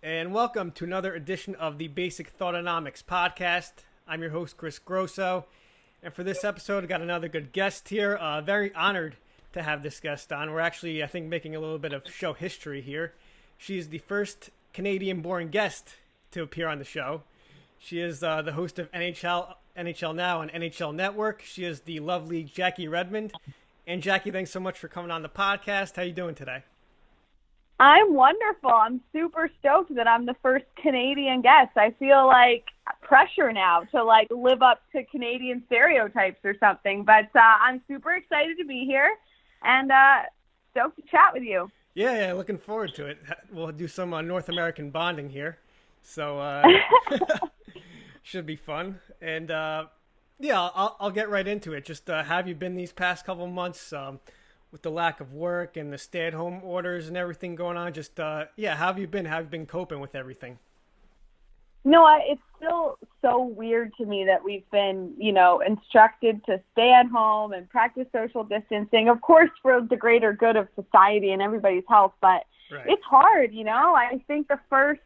and welcome to another edition of the Basic Thoughtonomics podcast. I'm your host, Chris Grosso, and for this episode, I got another good guest here. Very honored to have this guest on. We're actually, I think, making a little bit of show history here. She is the first Canadian-born guest to appear on the show. She is the host of NHL Now on NHL Network. She is the lovely Jackie Redmond. And Jackie, thanks so much for coming on the podcast. How you doing today? I'm wonderful. I'm super stoked that I'm the first Canadian guest. I feel like pressure now to live up to Canadian stereotypes or something. But I'm super excited to be here and stoked to chat with you. Yeah, looking forward to it. We'll do some North American bonding here. So should be fun. And I'll get right into it. Just have you been these past couple months with the lack of work and the stay-at-home orders and everything going on? Just how have you been? How have you been coping with everything? It's still so weird to me that we've been, instructed to stay at home and practice social distancing, of course, for the greater good of society and everybody's health. But Right. It's hard, I think the first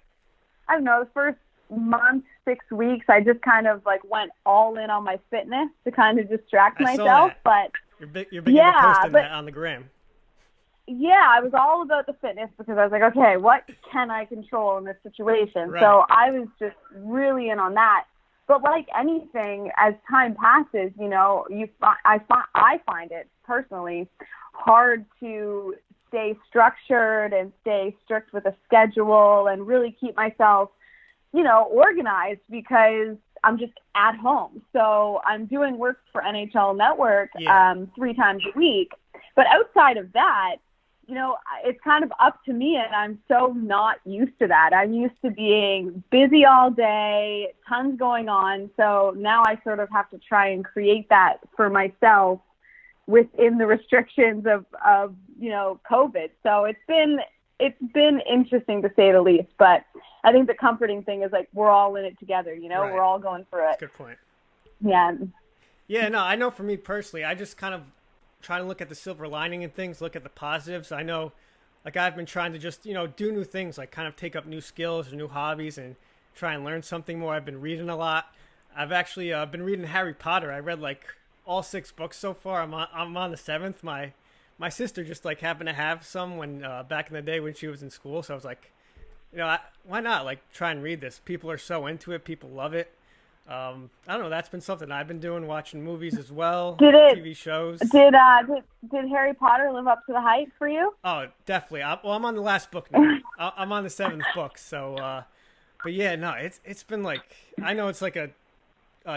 month, 6 weeks, I just kind of went all in on my fitness to kind of distract myself. But you're big into posting that on the gram. Yeah, I was all about the fitness because I was like, okay, what can I control in this situation? Right. So I was just really in on that. But like anything, as time passes, I find it personally hard to stay structured and stay strict with a schedule and really keep myself, organized because I'm just at home. So I'm doing work for NHL Network 3 times a week. But outside of that, it's kind of up to me, and I'm so not used to that. I'm used to being busy all day, tons going on. So now I sort of have to try and create that for myself within the restrictions of COVID. So it's been interesting to say the least, but I think the comforting thing is we're all in it together, Right. We're all going through it. That's a good point. Yeah. Yeah, no, I know for me personally, I just kind of try to look at the silver lining in things, look at the positives. I know, I've been trying to just, do new things, kind of take up new skills or new hobbies and try and learn something more. I've been reading a lot. I've actually been reading Harry Potter. I read all 6 books so far. I'm on the 7th. My sister just happened to have some when back in the day when she was in school. So I was like, why not try and read this? People are so into it. People love it. I don't know. That's been something I've been doing, watching movies as well, TV shows. Did Harry Potter live up to the hype for you? Oh, definitely. I'm on the last book now. I'm on the 7th book. So, but yeah, no, it's been I know it's a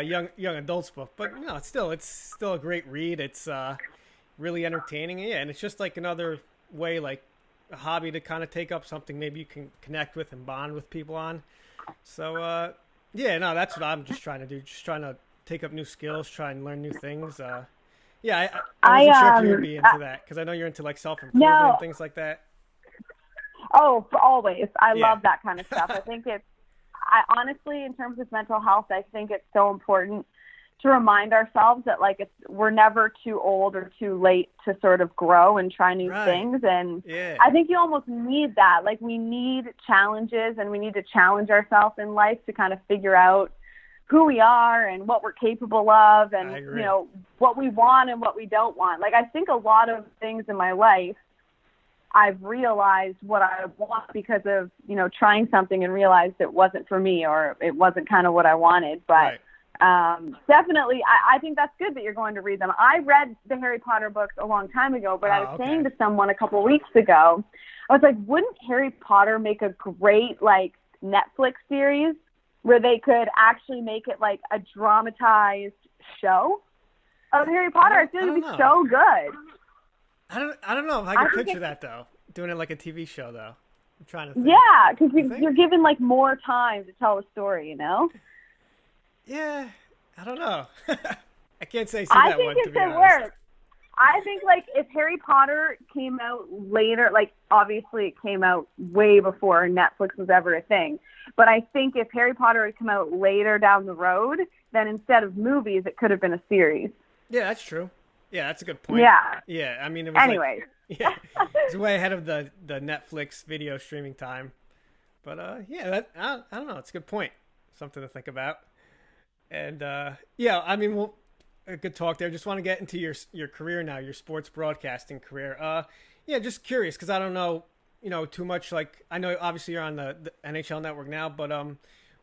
young adult's book, but no, it's still a great read. It's really entertaining. Yeah, and it's just another way, a hobby to kind of take up something maybe you can connect with and bond with people on. So, that's what I'm just trying to do. Just trying to take up new skills, try and learn new things. I wasn't sure if you would be into that because I know you're into self-improvement and things like that. Oh, always. I love that kind of stuff. I think honestly, in terms of mental health, I think it's so important to remind ourselves that we're never too old or too late to sort of grow and try new things. And I think you almost need that. We need challenges and we need to challenge ourselves in life to kind of figure out who we are and what we're capable of and, what we want and what we don't want. I think a lot of things in my life, I've realized what I want because of, trying something and realized it wasn't for me or it wasn't kind of what I wanted. But definitely, I think that's good that you're going to read them. I read the Harry Potter books a long time ago, but I was saying to someone a couple weeks ago, I was like, wouldn't Harry Potter make a great, Netflix series where they could actually make it a dramatized show of Harry Potter? I feel like it'd be so good. I don't know if I could picture that, though. Doing it like a TV show, though. I'm trying to think. Yeah, because you're given, more time to tell a story, Yeah, I don't know. I can't say that one, to be honest. I think it could work. I think, if Harry Potter came out later, obviously it came out way before Netflix was ever a thing. But I think if Harry Potter had come out later down the road, then instead of movies, it could have been a series. Yeah, that's true. Yeah, that's a good point. Yeah. Yeah, I mean, it was anyways. it's way ahead of the Netflix video streaming time. But yeah, I don't know. It's a good point. Something to think about. And yeah, I mean, well, a good talk there. Just want to get into your career now, your sports broadcasting career. Yeah, just curious because I don't know, too much. Like I know obviously you're on the NHL Network now, but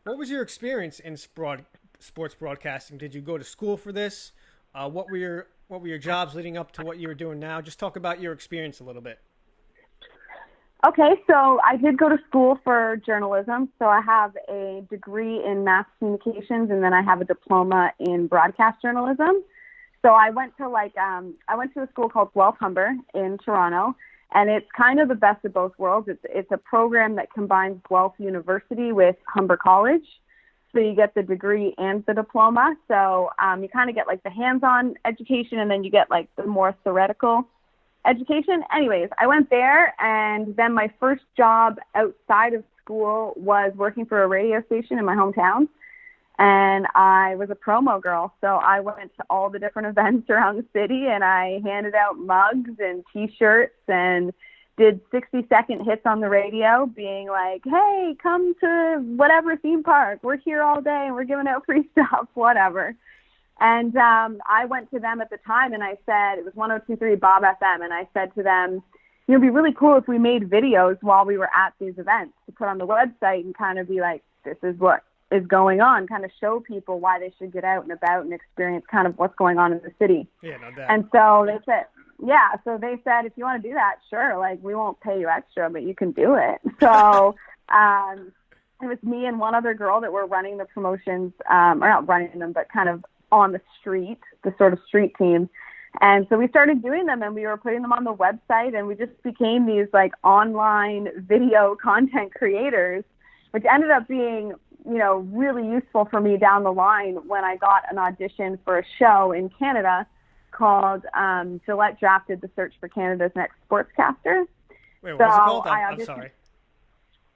what was your experience in sports broadcasting? Did you go to school for this? What were your jobs leading up to what you were doing now? Just talk about your experience a little bit. Okay, so I did go to school for journalism. So I have a degree in mass communications, and then I have a diploma in broadcast journalism. So I went to a school called Guelph Humber in Toronto, and it's kind of the best of both worlds. It's a program that combines Guelph University with Humber College. So you get the degree and the diploma. So you kind of get like the hands-on education, and then you get like the more theoretical education. Anyways, I went there, and then my first job outside of school was working for a radio station in my hometown, and I was a promo girl. So I went to all the different events around the city, and I handed out mugs and T-shirts and did 60-second hits on the radio being like, hey, come to whatever theme park. We're here all day, and we're giving out free stuff, whatever. And I went to them at the time, and I said, it was 102.3 Bob FM, and I said to them, it'd be really cool if we made videos while we were at these events to put on the website and kind of be like, this is what is going on, kind of show people why they should get out and about and experience kind of what's going on in the city. Yeah, no doubt. And so they said, if you want to do that, sure, like we won't pay you extra, but you can do it. So it was me and one other girl that were running the promotions, or not running them, but kind of on the street, the sort of street team. And so we started doing them, and we were putting them on the website, and we just became these like online video content creators, which ended up being, really useful for me down the line when I got an audition for a show in Canada called Gillette Drafted: The Search for Canada's Next Sportscaster. Wait, what was it called? I'm sorry.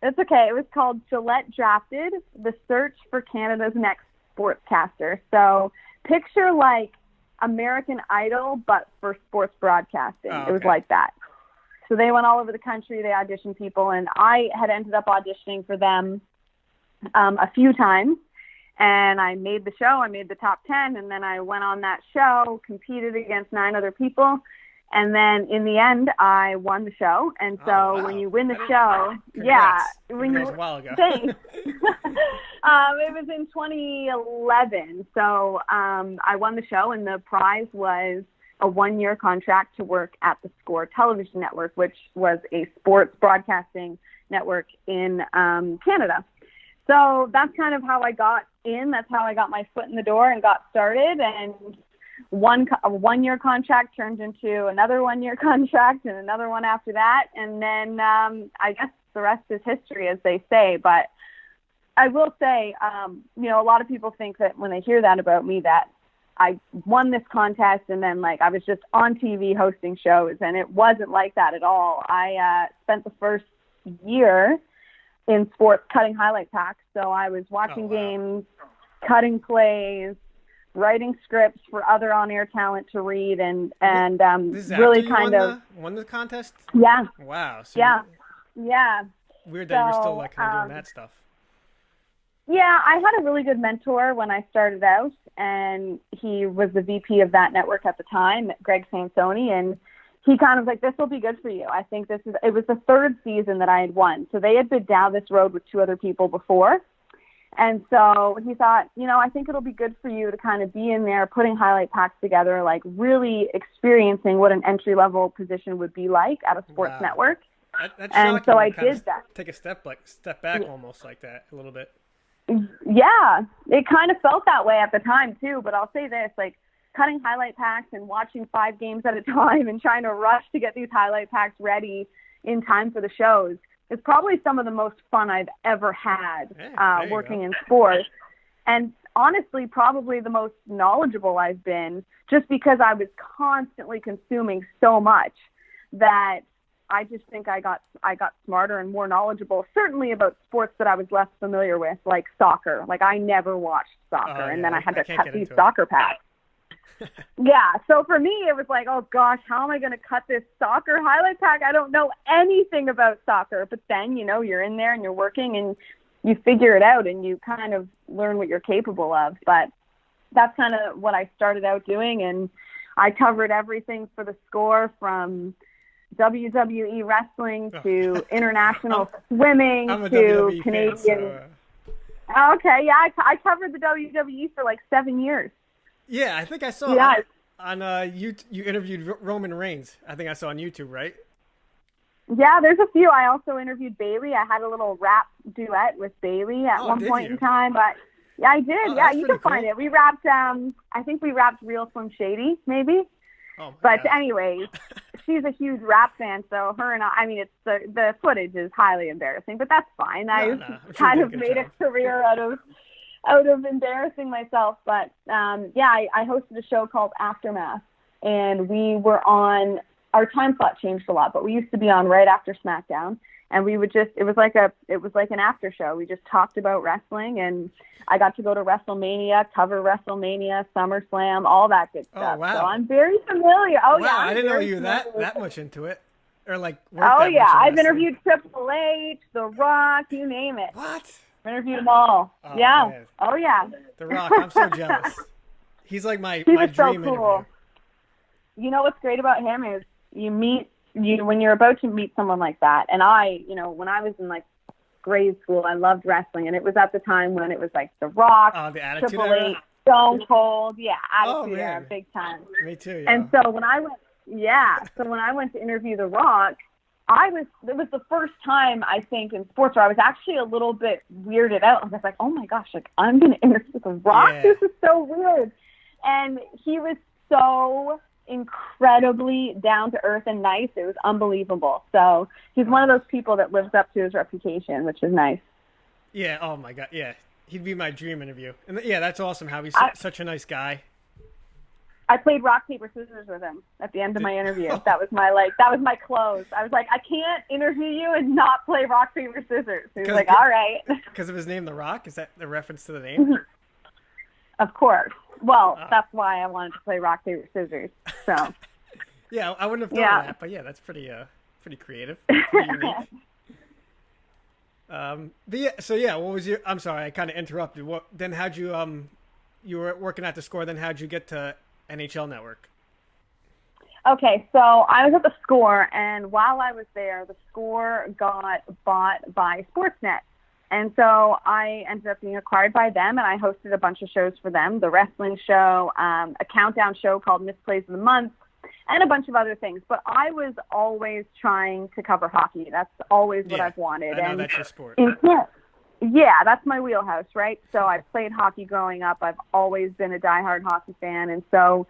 It's okay. It was called Gillette Drafted: The Search for Canada's Next Sportscaster. So picture like American Idol, but for sports broadcasting. Oh, okay. It was like that. So they went all over the country. They auditioned people, and I had ended up auditioning for them a few times. And I made the show. I made the top 10, and then I went on that show, competed against 9 other people, and then in the end, I won the show. And so when you win the show, Congrats. when you a while ago. Thanks. It was in 2011. So I won the show, and the prize was a 1-year contract to work at the Score Television Network, which was a sports broadcasting network in Canada. So that's kind of how I got in. That's how I got my foot in the door and got started. And a 1-year contract turned into another 1-year contract and another one after that. And then I guess the rest is history, as they say. But I will say, a lot of people think that when they hear that about me, that I won this contest and then like I was just on TV hosting shows, and it wasn't like that at all. I spent the first year in sports cutting highlight packs. So I was watching games, cutting plays, writing scripts for other on-air talent to read, and really kind of won the contest. Yeah. Wow. So yeah. Weird that you're still like kind of doing that stuff. Yeah, I had a really good mentor when I started out, and he was the VP of that network at the time, Greg Sansoni, and he kind of like, this will be good for you. I think it was the 3rd season that I had won. So they had been down this road with 2 other people before. And so he thought, I think it'll be good for you to kind of be in there putting highlight packs together, like really experiencing what an entry-level position would be like at a sports network. And so I did that. Take a step back almost like that a little bit. Yeah, it kind of felt that way at the time too. But I'll say this, like cutting highlight packs and watching 5 games at a time and trying to rush to get these highlight packs ready in time for the shows is probably some of the most fun I've ever had working in sports. And honestly, probably the most knowledgeable I've been, just because I was constantly consuming so much that I just think I got smarter and more knowledgeable, certainly about sports that I was less familiar with, like soccer. Like I never watched soccer, and then I had to cut these soccer packs. Yeah, so for me, it was like, oh gosh, how am I going to cut this soccer highlight pack? I don't know anything about soccer. But then, you're in there and you're working and you figure it out and you kind of learn what you're capable of. But that's kind of what I started out doing. And I covered everything for the Score, from WWE wrestling to international swimming to Canadian. Okay, yeah, I covered the WWE for like 7 years. Yeah, I think I saw on you interviewed Roman Reigns. I think I saw on YouTube, right? Yeah, there's a few. I also interviewed Bailey. I had a little rap duet with Bailey at one point in time. But yeah, I did. Oh, yeah, you can find it. We rapped. I think we rapped "Real Slim Shady," maybe. Oh, but anyways, she's a huge rap fan, so her and I mean, it's the footage is highly embarrassing, but that's fine. I kind of made a career out of embarrassing myself. But I hosted a show called Aftermath, and we were on. Our time slot changed a lot, but we used to be on right after SmackDown, and we would it was like an after show. We just talked about wrestling, and I got to go to WrestleMania, cover WrestleMania, SummerSlam, all that good stuff. Oh, wow. So I'm very familiar. Oh, wow, yeah. I didn't know you that much into it. Or like, oh, yeah. I've interviewed Triple H, The Rock, you name it. What? I've interviewed them all. Oh, yeah. Man. Oh, yeah. The Rock, I'm so jealous. He's like my dream so cool. interview. You know what's great about him is when you're about to meet someone like that. And when I was in like grade school, I loved wrestling, and it was at the time when it was like The Rock, the Attitude Triple Era? H, Stone Cold, Attitude Era, big time. Me too. Yeah. And so when I went to interview The Rock, it was the first time I think in sports where I was actually a little bit weirded out. I was like, oh my gosh, like I'm going to interview The Rock. Yeah. This is so weird. And he was so incredibly down to earth and nice. It was unbelievable. So he's one of those people that lives up to his reputation, which is nice. Yeah. Oh my God. Yeah. He'd be my dream interview. And yeah, that's awesome how he's such a nice guy. I played rock, paper, scissors with him at the end of my interview. That was my close. I was like, I can't interview you and not play rock, paper, scissors. He was like, all right. Because of his name, The Rock? Is that the reference to the name? Mm-hmm. Of course. Well, that's why I wanted to play rock, paper, scissors. So. Yeah, I wouldn't have thought of that, but yeah, that's pretty creative, pretty unique. What was your? I'm sorry, I kind of interrupted. Then how'd you you were working at the Score? Then how'd you get to NHL Network? Okay, so I was at the Score, and while I was there, the Score got bought by SportsNet. And so I ended up being acquired by them, and I hosted a bunch of shows for them, the wrestling show, a countdown show called Misplays of the Month, and a bunch of other things. But I was always trying to cover hockey. That's always what I've wanted. I know that's your sport. Yeah, that's my wheelhouse, right? So I played hockey growing up. I've always been a diehard hockey fan. And so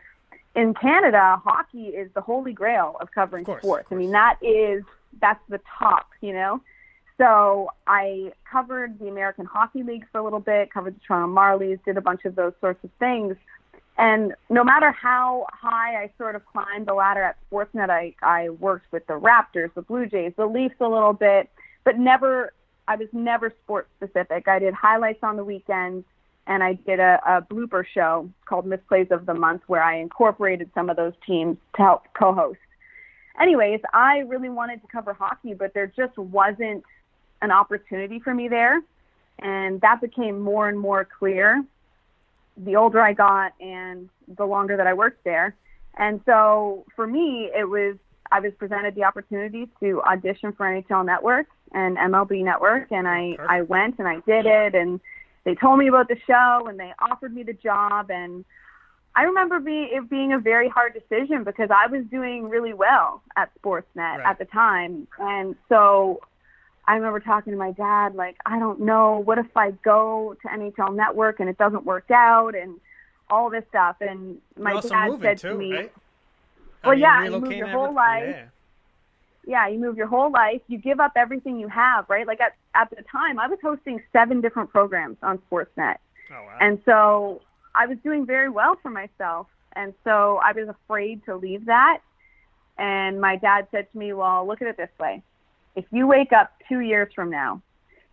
in Canada, hockey is the holy grail of covering sports. I mean, that's the top, So I covered the American Hockey League for a little bit, covered the Toronto Marlies, did a bunch of those sorts of things. And no matter how high I sort of climbed the ladder at SportsNet, I worked with the Raptors, the Blue Jays, the Leafs a little bit, but I was never sports specific. I did highlights on the weekends, and I did a blooper show called Misplays of the Month where I incorporated some of those teams to help co-host. Anyways, I really wanted to cover hockey, but there just wasn't an opportunity for me there, and that became more and more clear the older I got and the longer that I worked there. And so for me, I was presented the opportunity to audition for NHL Network and MLB Network, and I went and I did it, and they told me about the show and they offered me the job. And I remember it being a very hard decision because I was doing really well at SportsNet at the time. And so I remember talking to my dad, like, I don't know, what if I go to NHL Network and it doesn't work out and all this stuff. And my dad said to me, right? Well, you move your whole life. Yeah, you move your whole life. You give up everything you have, right? Like at the time, I was hosting 7 different programs on SportsNet. Oh, wow. And so I was doing very well for myself. And so I was afraid to leave that. And my dad said to me, well, look at it this way. If you wake up 2 years from now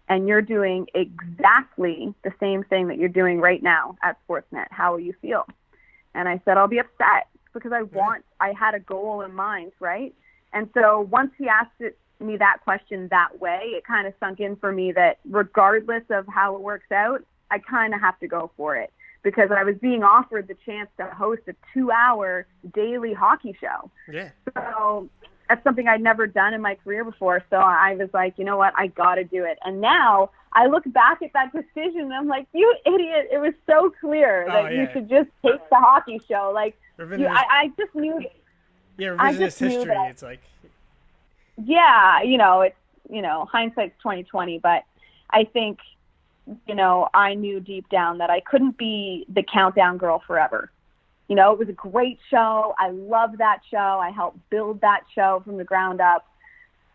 and you're doing exactly the same thing that you're doing right now at SportsNet, how will you feel? And I said, I'll be upset because I had a goal in mind, right? And so once he asked me that question that way, it kind of sunk in for me that regardless of how it works out, I kind of have to go for it, because I was being offered the chance to host a 2-hour daily hockey show. Yeah. So that's something I'd never done in my career before. So I was like, you know what, I got to do it. And now I look back at that decision and I'm like, you idiot. It was so clear that you should just take the hockey show. Like, I just knew. Yeah, revisionist history. It's like. Yeah, hindsight's 20/20, but I think, I knew deep down that I couldn't be the countdown girl forever. It was a great show. I loved that show. I helped build that show from the ground up.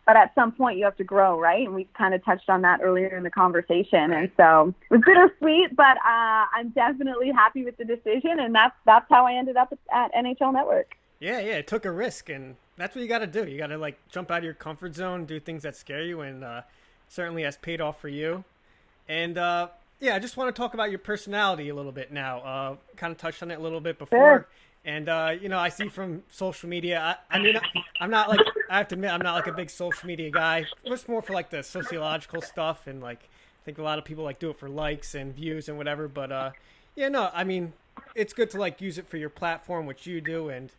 But at some point you have to grow, right? And we kind of touched on that earlier in the conversation. And so it was bittersweet, but I'm definitely happy with the decision. And that's how I ended up at NHL Network. Yeah, it took a risk, and that's what you got to do. You got to jump out of your comfort zone, do things that scare you, and certainly has paid off for you. And I just want to talk about your personality a little bit now. Kind of touched on it a little bit before. Sure. And, I see from social media, I mean, I have to admit, I'm not a big social media guy. It's more for the sociological stuff. And I think a lot of people do it for likes and views and whatever. But, I mean, it's good to use it for your platform, which you do. And,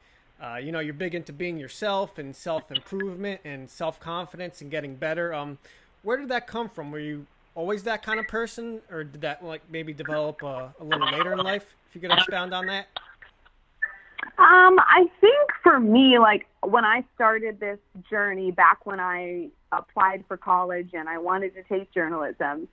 you're big into being yourself and self-improvement and self-confidence and getting better. Where did that come from? Were you always that kind of person, or did that maybe develop a little later in life? If you could expound on that. I think for me, when I started this journey back when I applied for college and I wanted to take journalism,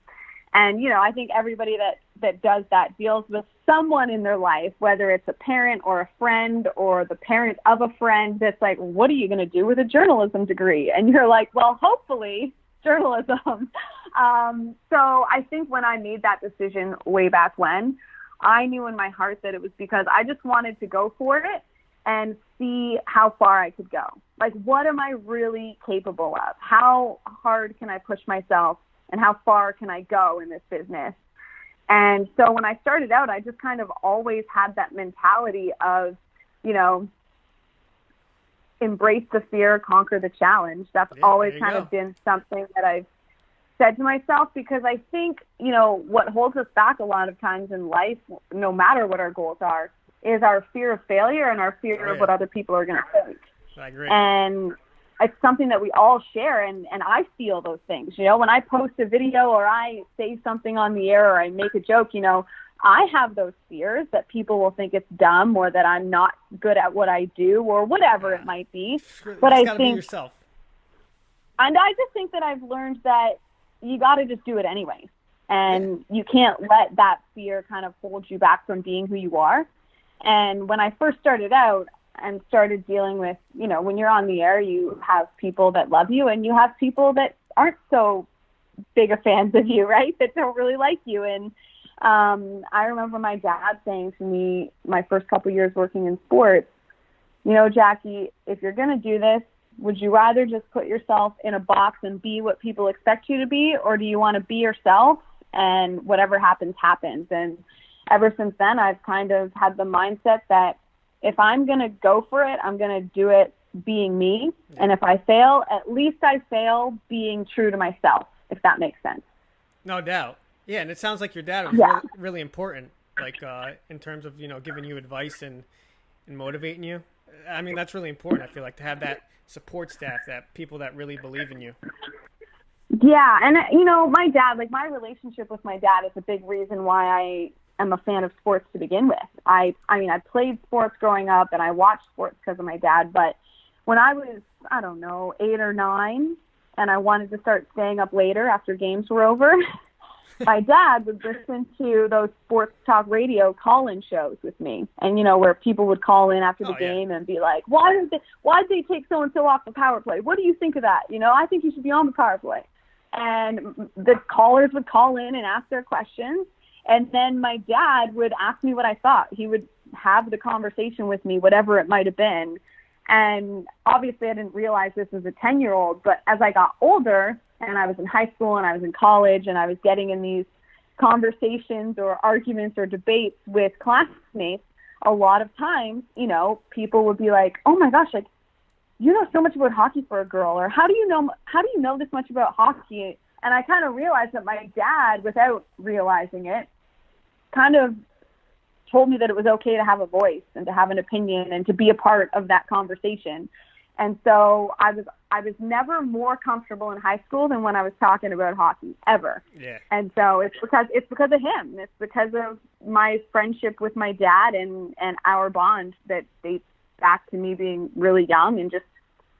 and, I think everybody that does that deals with someone in their life, whether it's a parent or a friend or the parent of a friend, that's like, what are you going to do with a journalism degree? And you're like, well, hopefully journalism. So I think when I made that decision way back when, I knew in my heart that it was because I just wanted to go for it and see how far I could go. What am I really capable of? How hard can I push myself, and how far can I go in this business? And so when I started out, I just kind of always had that mentality of, embrace the fear, conquer the challenge. That's always kind of been something that I've said to myself, because I think, what holds us back a lot of times in life, no matter what our goals are, is our fear of failure and our fear of what other people are going to think. I agree. And it's something that we all share, and I feel those things. When I post a video or I say something on the air or I make a joke, I have those fears that people will think it's dumb or that I'm not good at what I do or whatever it might be. But I think be yourself. And I just think that I've learned that you got to just do it anyway. And you can't let that fear kind of hold you back from being who you are. And when I first started out and started dealing with, when you're on the air, you have people that love you and you have people that aren't so big of fans of you, right? That don't really like you. And I remember my dad saying to me my first couple years working in sports, Jackie, if you're going to do this, would you rather just put yourself in a box and be what people expect you to be, or do you want to be yourself and whatever happens, happens? And ever since then, I've kind of had the mindset that if I'm going to go for it, I'm going to do it being me. And if I fail, at least I fail being true to myself, if that makes sense. No doubt. Yeah, and it sounds like your dad was really important, in terms of, giving you advice and motivating you. I mean, that's really important, I feel like, to have that support staff, that people that really believe in you. Yeah, and, my dad, my relationship with my dad is a big reason why I am a fan of sports to begin with. I played sports growing up and I watched sports because of my dad, but when I was, 8 or 9, and I wanted to start staying up later after games were over, my dad would listen to those sports talk radio call-in shows with me, and where people would call in after the game and be like, why did they take so-and-so off the power play? What do you think of that? I think you should be on the power play. And the callers would call in and ask their questions, and then my dad would ask me what I thought. He would have the conversation with me, whatever it might have been. And obviously I didn't realize this as a 10-year-old, but as I got older and I was in high school and I was in college and I was getting in these conversations or arguments or debates with classmates, a lot of times, you know, people would be like, oh my gosh, like, you know so much about hockey for a girl, or how do you know this much about hockey? And I kind of realized that my dad, without realizing it, kind of told me that it was okay to have a voice and to have an opinion and to be a part of that conversation. And so I was never more comfortable in high school than when I was talking about hockey, ever. Yeah. And so it's because of him. It's because of my friendship with my dad and our bond that dates back to me being really young and just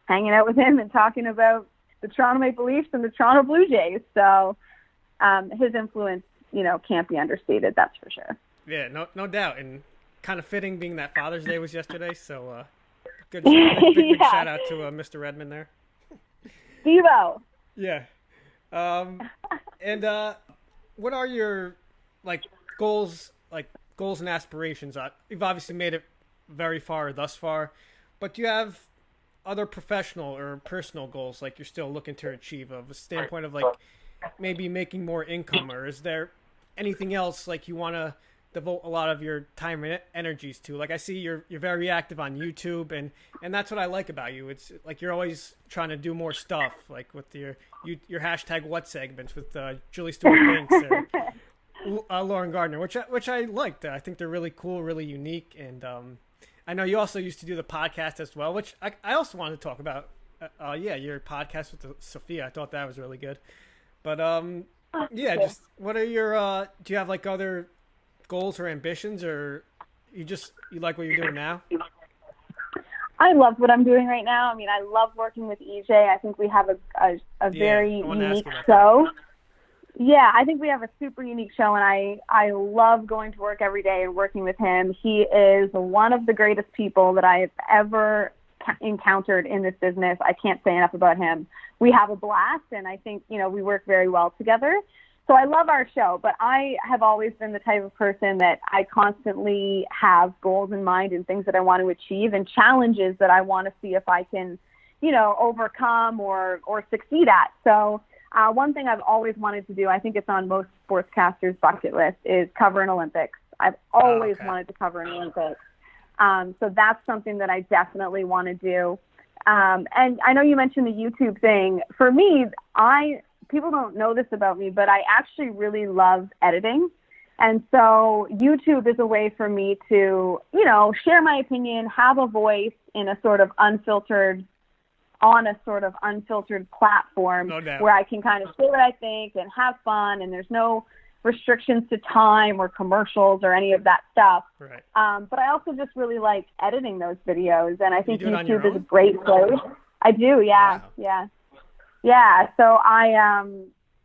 hanging out with him and talking about the Toronto Maple Leafs and the Toronto Blue Jays. So his influence, you know, can't be understated, that's for sure. Yeah, no doubt. And kind of fitting being that Father's Day was yesterday, so big shout out to Mr. Redmond there. Devo. Yeah. And what are your goals and aspirations? You've obviously made it very far thus far, but do you have other professional or personal goals you're still looking to achieve, of a standpoint of maybe making more income, or is there anything else you want to devote a lot of your time and energies to? I see you're very active on YouTube, and that's what I like about you. It's you're always trying to do more stuff, with your hashtag what segments with Julie Stewart-Binks or Lauren Gardner, which I liked. I think they're really cool, really unique, and I know you also used to do the podcast as well, which I also wanted to talk about. Your podcast with Sophia. I thought that was really good. But just what are your do you have other goals or ambitions, or you like what you're doing now? I love what I'm doing right now. I mean, I love working with EJ. I think we have a very unique show. Yeah, I think we have a super unique show, and I love going to work every day and working with him. He is one of the greatest people that I have ever encountered in this business. I can't say enough about him. We have a blast, and I think, you know, we work very well together. So I love our show, but I have always been the type of person that I constantly have goals in mind and things that I want to achieve and challenges that I want to see if I can, you know, overcome or succeed at. So one thing I've always wanted to do, I think it's on most sportscasters' bucket list, is cover an Olympics. I've always wanted to cover an Olympics. So that's something that I definitely want to do. And I know you mentioned the YouTube thing. For me, people don't know this about me, but I actually really love editing. And so YouTube is a way for me to, you know, share my opinion, have a voice in a sort of unfiltered platform where I can kind of say what I think and have fun, and there's no restrictions to time or commercials or any of that stuff. Right. But I also just really like editing those videos, and I think YouTube is a own? great place. I do, yeah, wow. Yeah. So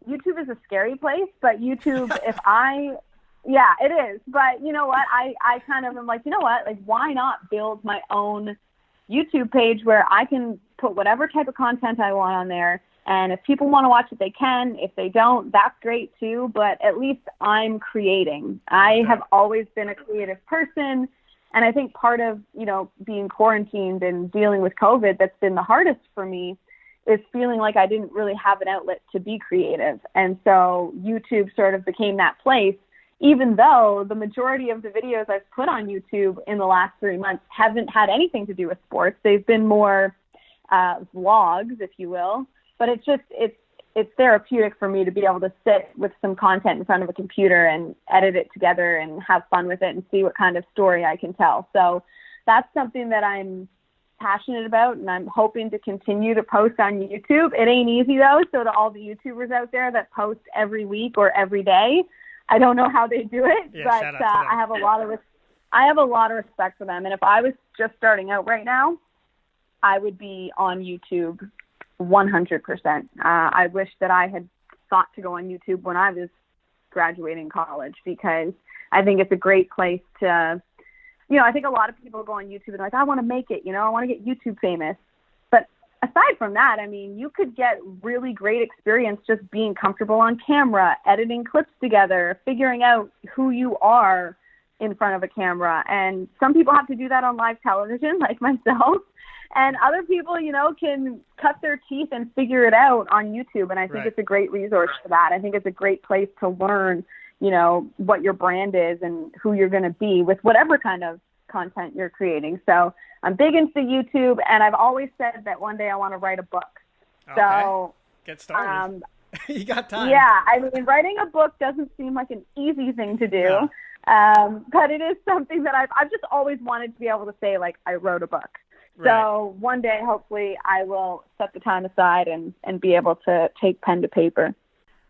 YouTube is a scary place, but YouTube, it is. But you know what? I kind of am like, you know what? Why not build my own YouTube page where I can put whatever type of content I want on there. And if people want to watch it, they can. If they don't, that's great too. But at least I'm creating. I have always been a creative person. And I think part of, you know, being quarantined and dealing with COVID that's been the hardest for me is feeling like I didn't really have an outlet to be creative. And so YouTube sort of became that place, even though the majority of the videos I've put on YouTube in the last 3 months haven't had anything to do with sports. They've been more vlogs, if you will. But it's therapeutic for me to be able to sit with some content in front of a computer and edit it together and have fun with it and see what kind of story I can tell. So that's something that I'm passionate about, and I'm hoping to continue to post on YouTube. It ain't easy though, so to all the YouTubers out there that post every week or every day, I don't know how they do it, but I have a lot of respect for them. And if I was just starting out right now, I would be on YouTube 100%. I wish that I had thought to go on YouTube when I was graduating college, because I think it's a great place to, you know, I think a lot of people go on YouTube and like, I want to make it, you know, I want to get YouTube famous. But aside from that, I mean, you could get really great experience just being comfortable on camera, editing clips together, figuring out who you are in front of a camera. And some people have to do that on live television, like myself. And other people, you know, can cut their teeth and figure it out on YouTube. And I think it's a great resource for that. I think it's a great place to learn, you know, what your brand is and who you're going to be with whatever kind of content you're creating. So I'm big into YouTube, and I've always said that one day I want to write a book. Okay. So get started. You got time. Yeah, I mean, writing a book doesn't seem like an easy thing to do, but it is something that I've just always wanted to be able to say, like, I wrote a book. Right. So one day, hopefully, I will set the time aside and be able to take pen to paper.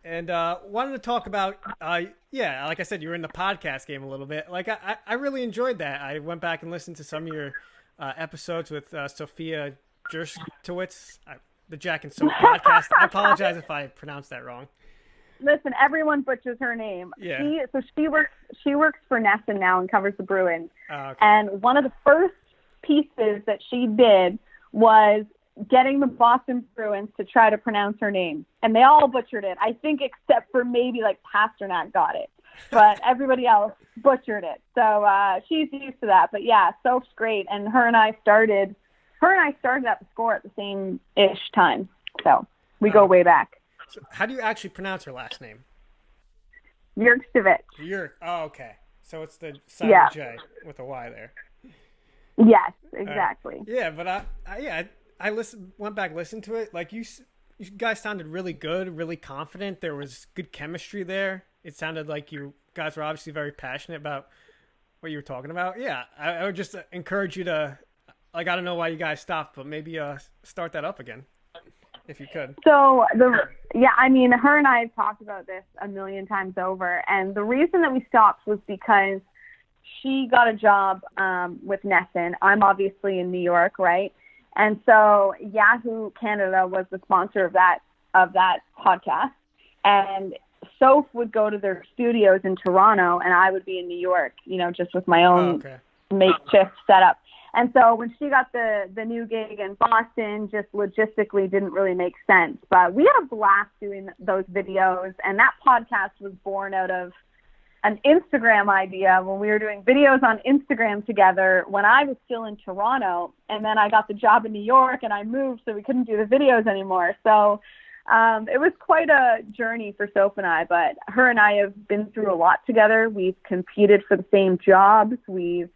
And wanted to talk about, like I said, you were in the podcast game a little bit. Like, I really enjoyed that. I went back and listened to some of your episodes with Sophia Jurksztowicz, the Jack and Soph Podcast. I apologize if I pronounced that wrong. Listen, everyone butchers her name. Yeah. She works for NESN Now and covers the Bruins. Okay. And one of the first pieces that she did was getting the Boston Bruins to try to pronounce her name. And they all butchered it, I think, except for maybe like Pasternak got it. But everybody else butchered it. So she's used to that. But yeah, Soph's great. And her and I started at the Score at the same-ish time. So we go way back. So how do you actually pronounce her last name? Jurksztowicz. Oh, okay. So it's the silent J with a Y there. Yes, exactly. Yeah, but I went back, listened to it. Like you guys sounded really good, really confident. There was good chemistry there. It sounded like you guys were obviously very passionate about what you were talking about. Yeah, I would just encourage you to, like, I don't know why you guys stopped, but maybe start that up again, if you could. So, I mean, her and I have talked about this a million times over, and the reason that we stopped was because she got a job with NESN. I'm obviously in New York, right? And so Yahoo Canada was the sponsor of that podcast, and Soph would go to their studios in Toronto, and I would be in New York, just with my own makeshift setup. And so when she got the new gig in Boston, just logistically didn't really make sense. But we had a blast doing those videos, and that podcast was born out of an Instagram idea when we were doing videos on Instagram together when I was still in Toronto, and then I got the job in New York and I moved, so we couldn't do the videos anymore. So it was quite a journey for Soph and I, but her and I have been through a lot together. We've competed for the same jobs. We've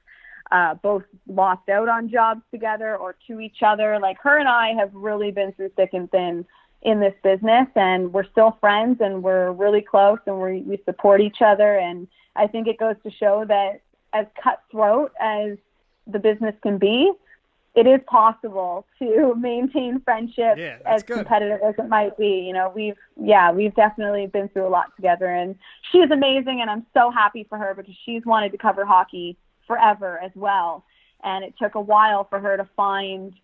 both lost out on jobs together or to each other. Like, her and I have really been through thick and thin in this business, and we're still friends, and we're really close, and we support each other. And I think it goes to show that as cutthroat as the business can be, it is possible to maintain friendships as competitive as it might be. We've definitely been through a lot together, and she's amazing, and I'm so happy for her because she's wanted to cover hockey forever as well. And it took a while for her to find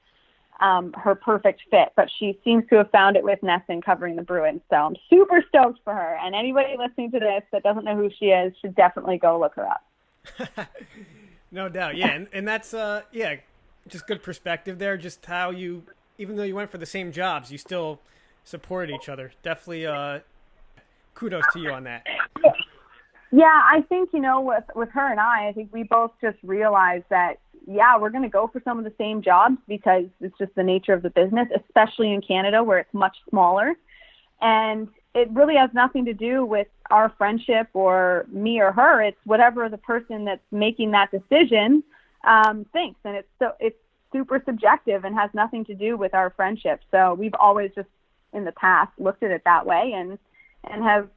her perfect fit, but she seems to have found it with NESN covering the Bruins. So I'm super stoked for her. And anybody listening to this that doesn't know who she is should definitely go look her up. No doubt. Yeah. And that's, just good perspective there. Just how you, even though you went for the same jobs, you still supported each other. Definitely kudos to you on that. Yeah, I think, with her and I think we both just realized that, we're going to go for some of the same jobs because it's just the nature of the business, especially in Canada where it's much smaller. And it really has nothing to do with our friendship or me or her. It's whatever the person that's making that decision thinks. And it's super subjective and has nothing to do with our friendship. So we've always just in the past looked at it that way and have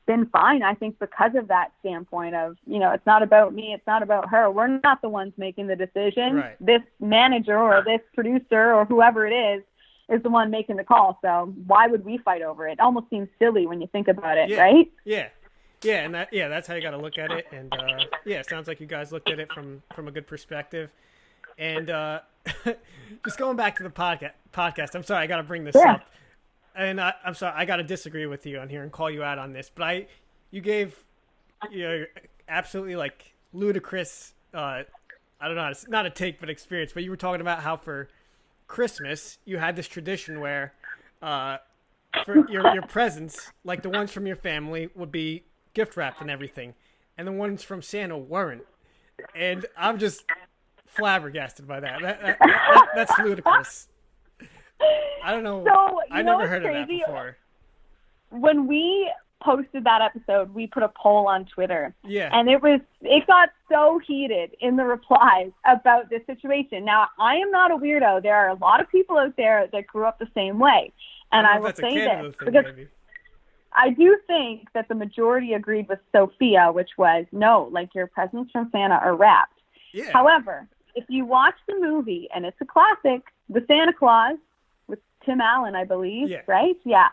been fine, I think, because of that standpoint of, it's not about me, it's not about her. We're not the ones making the decision. Right. This manager or this producer or whoever it is the one making the call. So why would we fight over it? It almost seems silly when you think about it, right? Yeah. Yeah, and that's how you got to look at it. And it sounds like you guys looked at it from a good perspective. And just going back to the podcast, I'm sorry, I got to bring this up. And I'm sorry, I got to disagree with you on here and call you out on this. But you gave absolutely like ludicrous, I don't know, it's not a take, but experience. But you were talking about how for Christmas you had this tradition where for your presents, like the ones from your family would be gift wrapped and everything, and the ones from Santa weren't. And I'm just flabbergasted by that. That's ludicrous. I don't know. So, I never heard of that before. When we posted that episode, we put a poll on Twitter. Yeah. And it got so heated in the replies about this situation. Now, I am not a weirdo. There are a lot of people out there that grew up the same way. And I will say this because I do think that the majority agreed with Sophia, which was, no, like, your presents from Santa are wrapped. Yeah. However, if you watch the movie, and it's a classic, The Santa Claus, with Tim Allen, I believe, right? Yeah.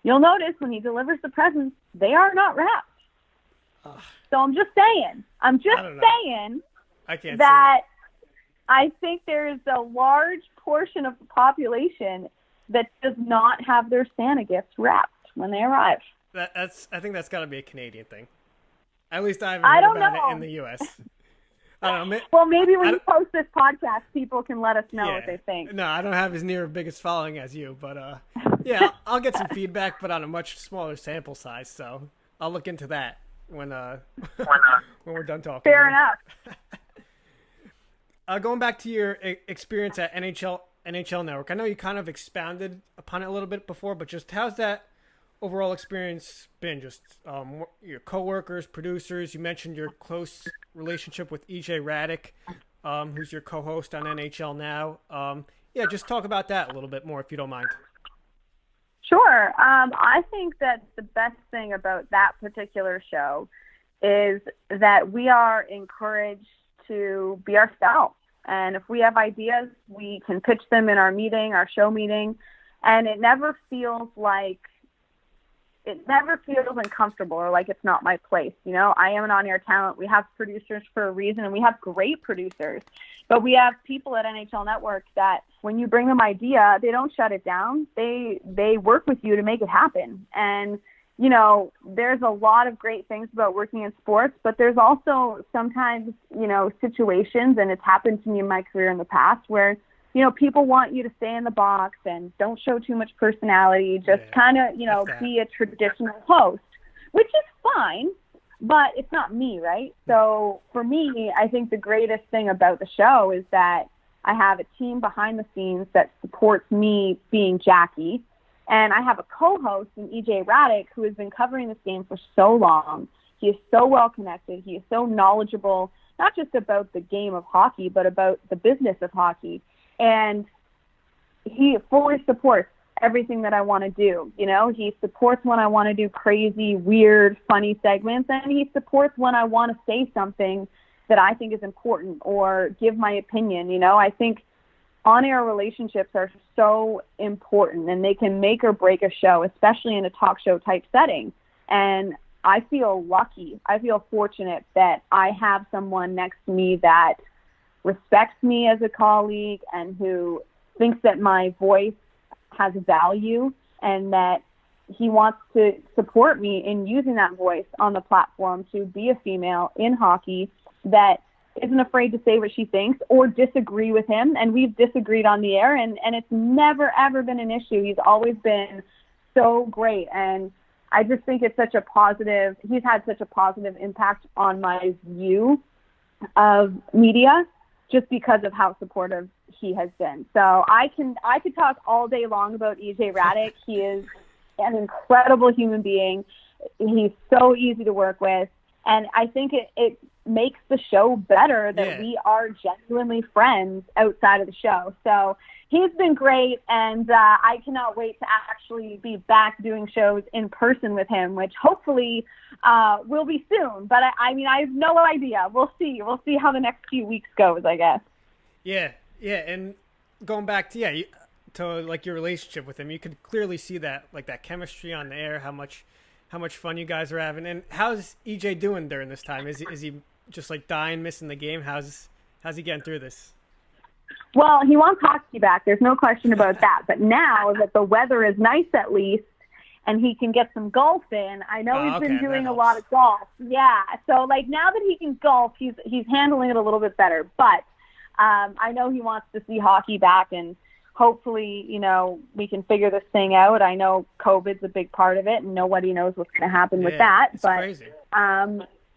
You'll notice when he delivers the presents, they are not wrapped. So I'm just saying that I think there is a large portion of the population that does not have their Santa gifts wrapped when they arrive. I think that's got to be a Canadian thing. At least I haven't heard about it in the U.S. I don't know. Well, maybe when you post this podcast, people can let us know what they think. No, I don't have as near a biggest following as you, but yeah, I'll get some feedback, but on a much smaller sample size. So I'll look into that when we're done talking. Fair enough. Going back to your experience at NHL Network, I know you kind of expounded upon it a little bit before, but just how's that overall experience been? Just your coworkers, producers. You mentioned your close relationship with Hradek, who's your co-host on NHL Now. Yeah, just talk about that a little bit more, if you don't mind. Sure. I think that the best thing about that particular show is that we are encouraged to be ourselves. And if we have ideas, we can pitch them in our show meeting, and it never feels uncomfortable or like it's not my place. You know, I am an on-air talent. We have producers for a reason, and we have great producers. But we have people at NHL Network that when you bring them idea, they don't shut it down. They work with you to make it happen. And, you know, there's a lot of great things about working in sports, but there's also sometimes, you know, situations, and it's happened to me in my career in the past, where, you know, people want you to stay in the box and don't show too much personality, just kind of, you know, be a traditional host, which is fine, but it's not me, right? So for me, I think the greatest thing about the show is that I have a team behind the scenes that supports me being Jackie, and I have a co-host in Hradek who has been covering this game for so long. He is so well connected. He is so knowledgeable, not just about the game of hockey, but about the business of hockey. And he fully supports everything that I want to do. You know, he supports when I want to do crazy, weird, funny segments, and he supports when I want to say something that I think is important or give my opinion. You know, I think on-air relationships are so important, and they can make or break a show, especially in a talk show type setting. And I feel lucky. I feel fortunate that I have someone next to me that respects me as a colleague and who thinks that my voice has value and that he wants to support me in using that voice on the platform to be a female in hockey that isn't afraid to say what she thinks or disagree with him. And we've disagreed on the air, and it's never, ever been an issue. He's always been so great. And I just think it's he's had such a positive impact on my view of media just because of how supportive he has been. So I could talk all day long about Hradek. He is an incredible human being. He's so easy to work with. And I think it makes the show better that we are genuinely friends outside of the show. So he's been great, and I cannot wait to actually be back doing shows in person with him, which hopefully will be soon. But I mean, I have no idea. We'll see. We'll see how the next few weeks goes, I guess. Yeah. And going back to like your relationship with him, you could clearly see that, like, that chemistry on the air, how much fun you guys are having. And how's EJ doing during this time? Is he just like dying, missing the game? How's he getting through this? Well, he wants hockey back. There's no question about that. But now that the weather is nice, at least, and he can get some golf in, I know he's been doing a lot of golf. Yeah. So like now that he can golf, he's handling it a little bit better. But I know he wants to see hockey back, and hopefully, you know, we can figure this thing out. I know COVID's a big part of it, and nobody knows what's going to happen with that. It's but crazy.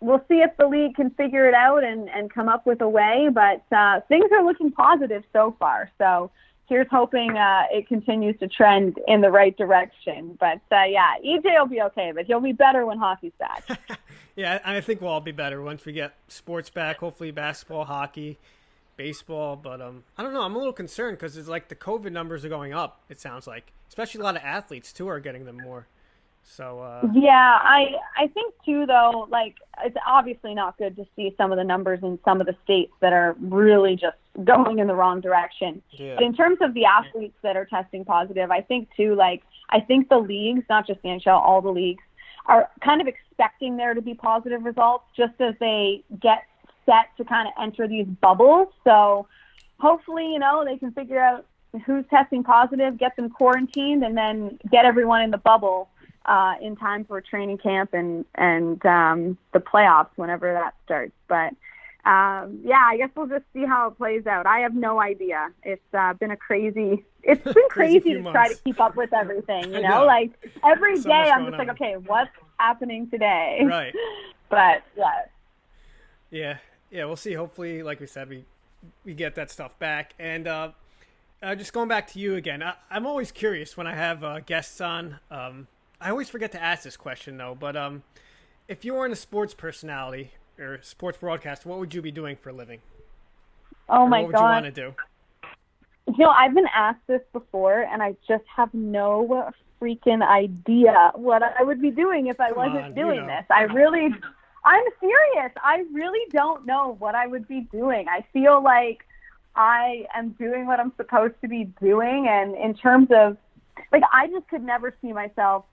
We'll see if the league can figure it out and come up with a way. But things are looking positive so far. So here's hoping it continues to trend in the right direction. But yeah, EJ will be okay, but he'll be better when hockey's back. Yeah, I think we'll all be better once we get sports back. Hopefully, basketball, hockey, baseball. But I don't know. I'm a little concerned because it's like the COVID numbers are going up. It sounds like, especially a lot of athletes too are getting them more. So yeah, I think too though, like it's obviously not good to see some of the numbers in some of the states that are really just going in the wrong direction. Yeah. But in terms of the athletes that are testing positive, I think too, like I think the leagues, not just the NHL, all the leagues are kind of expecting there to be positive results just as they get set to kind of enter these bubbles. So hopefully, they can figure out who's testing positive, get them quarantined, and then get everyone in the bubble in time for training camp and the playoffs whenever that starts. But yeah, I guess we'll just see how it plays out. I have no idea. It's been crazy to try to keep up with everything, like every day I'm just like, okay, what's happening today? Right. But yeah, we'll see. Hopefully, like we said, we get that stuff back. And just going back to you again, I'm always curious when I have guests on. I always forget to ask this question, though, but if you weren't a sports personality or sports broadcaster, what would you be doing for a living? Oh, my God. What would you want to do? I've been asked this before, and I just have no freaking idea what I would be doing if I wasn't doing this. I'm serious. I really don't know what I would be doing. I feel like I am doing what I'm supposed to be doing, and in terms of, like, I just could never see myself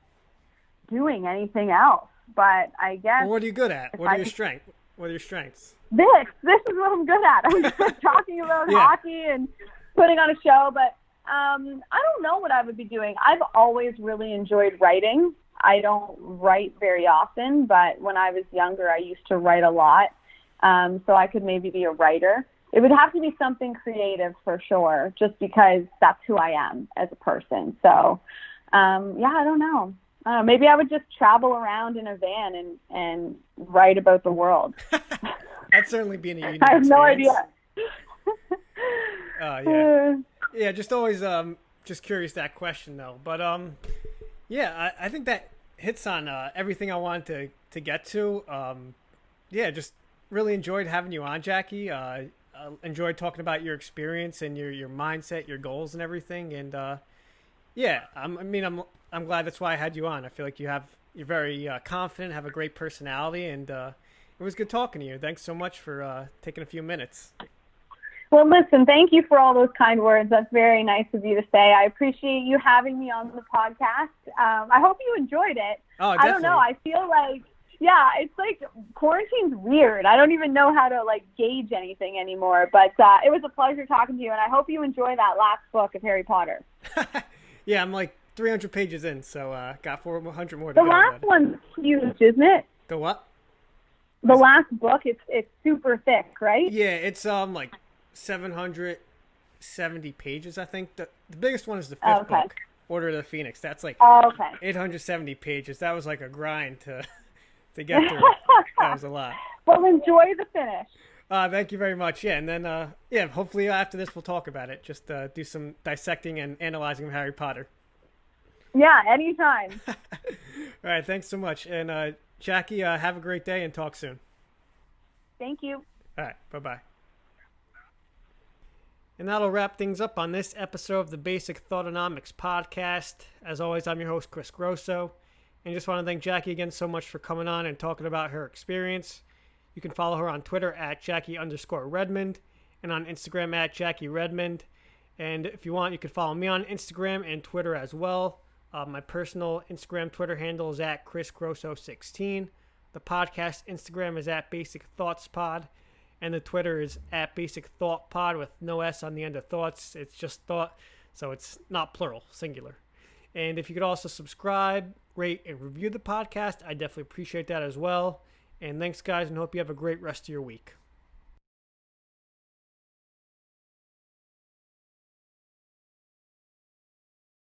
doing anything else. But I guess. Well, what are you good at? What are your strengths? This is what I'm good at. I'm just talking about hockey and putting on a show. But I don't know what I would be doing. I've always really enjoyed writing. I don't write very often, but when I was younger, I used to write a lot. So I could maybe be a writer. It would have to be something creative for sure, just because that's who I am as a person. So, yeah, I don't know. Maybe I would just travel around in a van and write about the world. That'd certainly be a unique I have no experience. idea. Yeah, just always just curious that question, though. But, yeah, I think that hits on everything I wanted to get to. Yeah, just really enjoyed having you on, Jackie. Enjoyed talking about your experience and your mindset, your goals and everything. And yeah, I'm glad that's why I had you on. I feel like you're very confident, have a great personality, and it was good talking to you. Thanks so much for taking a few minutes. Well, listen, thank you for all those kind words. That's very nice of you to say. I appreciate you having me on the podcast. I hope you enjoyed it. Oh, definitely. I don't know. I feel like, yeah, it's like quarantine's weird. I don't even know how to gauge anything anymore. But it was a pleasure talking to you, and I hope you enjoy that last book of Harry Potter. Yeah, I'm like 300 pages in, so got 400 more to go. The last one's huge, isn't it? The what? The last book, it's super thick, right? Yeah, it's like 770 pages, I think. The biggest one is the fifth book, Order of the Phoenix. That's 870 pages. That was like a grind to get through. That was a lot. Well, enjoy the finish. Thank you very much. Yeah, and then hopefully after this we'll talk about it. Just do some dissecting and analyzing of Harry Potter. Yeah, anytime. All right, thanks so much. And Jackie, have a great day and talk soon. Thank you. All right, bye-bye. And that'll wrap things up on this episode of the Basic Thoughtonomics podcast. As always, I'm your host, Chris Grosso. And just want to thank Jackie again so much for coming on and talking about her experience. You can follow her on Twitter at Jackie_Redmond and on Instagram at Jackie Redmond. And if you want, you can follow me on Instagram and Twitter as well. My personal Instagram Twitter handle is at ChrisGrosso16. The podcast Instagram is at Basic Thoughts Pod. And the Twitter is at Basic Thought Pod with no S on the end of thoughts. It's just thought, so it's not plural, singular. And if you could also subscribe, rate, and review the podcast, I definitely appreciate that as well. And thanks, guys, and hope you have a great rest of your week.